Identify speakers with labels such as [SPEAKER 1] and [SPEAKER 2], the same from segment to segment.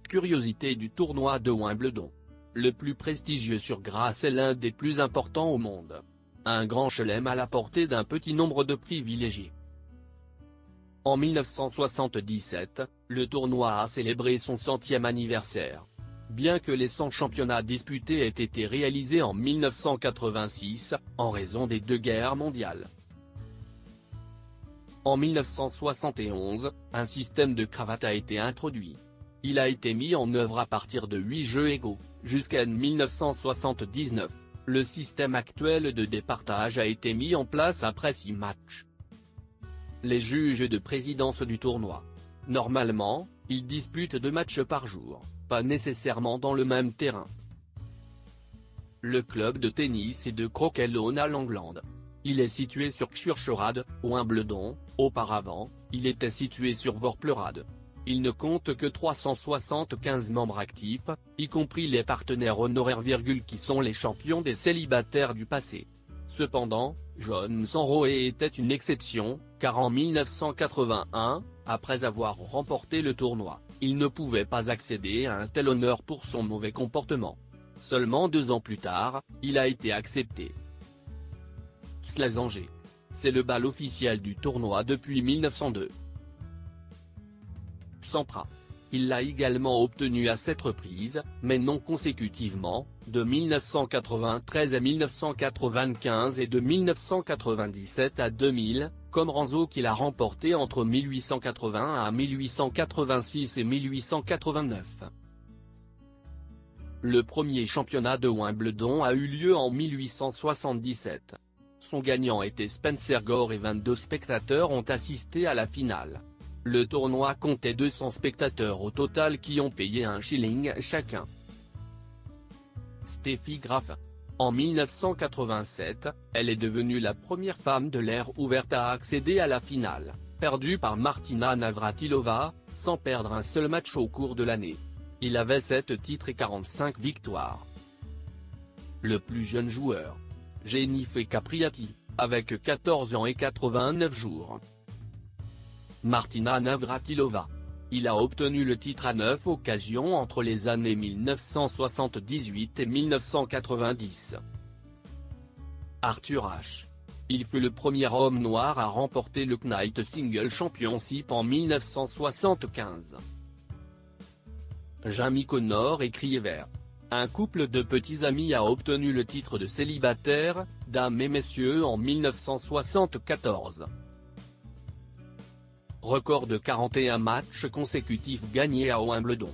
[SPEAKER 1] curiosité du tournoi de Wimbledon. Le plus prestigieux sur grasse est l'un des plus importants au monde. Un grand chelem à la portée d'un petit nombre de privilégiés. En 1977, le tournoi a célébré son 100e anniversaire. Bien que les 100 championnats disputés aient été réalisés en 1986, en raison des deux guerres mondiales. En 1971, un système de cravates a été introduit. Il a été mis en œuvre à partir de 8 jeux égaux, jusqu'à 1979. Le système actuel de départage a été mis en place après 6 matchs. Les juges de présidence du tournoi. Normalement, ils disputent 2 matchs par jour, pas nécessairement dans le même terrain. Le club de tennis et de croquet Lona Langland. Il est situé sur Churcherad, Wimbledon. Auparavant, il était situé sur Worplerad. Il ne compte que 375 membres actifs, y compris les partenaires honoraires, qui sont les champions des célibataires du passé. Cependant, John Sanroe était une exception, car en 1981, après avoir remporté le tournoi, il ne pouvait pas accéder à un tel honneur pour son mauvais comportement. Seulement 2 ans plus tard, il a été accepté. Slazenger. C'est le bal officiel du tournoi depuis 1902. Sampras. Il l'a également obtenu à 7 reprises, mais non consécutivement, de 1993 à 1995 et de 1997 à 2000, comme Ranzo qui l'a remporté entre 1880 à 1886 et 1889. Le premier championnat de Wimbledon a eu lieu en 1877. Son gagnant était Spencer Gore et 22 spectateurs ont assisté à la finale. Le tournoi comptait 200 spectateurs au total qui ont payé 1 shilling chacun. Steffi Graf. En 1987, elle est devenue la première femme de l'ère ouverte à accéder à la finale, perdue par Martina Navratilova, sans perdre un seul match au cours de l'année. Il avait 7 titres et 45 victoires. Le plus jeune joueur. Jennifer Capriati, avec 14 ans et 89 jours. Martina Navratilova. Il a obtenu le titre à 9 occasions entre les années 1978 et 1990. Arthur Ashe. Il fut le premier homme noir à remporter le Knight Single Championship en 1975. Jamie Connor et Kriever. Un couple de petits amis a obtenu le titre de célibataire, dames et messieurs, en 1974. Record de 41 matchs consécutifs gagnés à Wimbledon.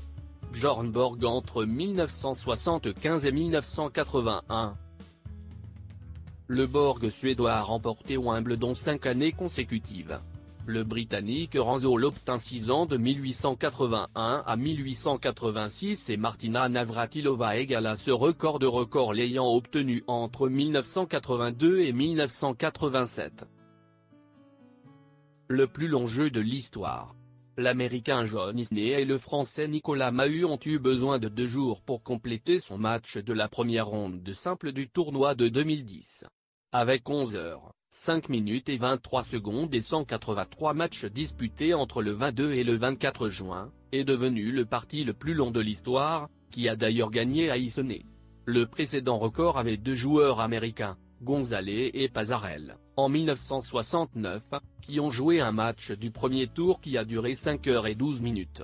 [SPEAKER 1] Björn Borg entre 1975 et 1981. Le Borg suédois a remporté Wimbledon 5 années consécutives. Le Britannique Ranzo l'obtint 6 ans de 1881 à 1886 et Martina Navratilova égala ce record de records l'ayant obtenu entre 1982 et 1987. Le plus long jeu de l'histoire. L'Américain John Isner et le Français Nicolas Mahut ont eu besoin de 2 jours pour compléter son match de la première ronde de simple du tournoi de 2010. Avec 11 heures, 5 minutes et 23 secondes et 183 matchs disputés entre le 22 et le 24 juin, est devenu le parti le plus long de l'histoire, qui a d'ailleurs gagné à Isner. Le précédent record avait 2 joueurs américains, Gonzalez et Pasarell, en 1969, qui ont joué un match du premier tour qui a duré 5 heures et 12 minutes.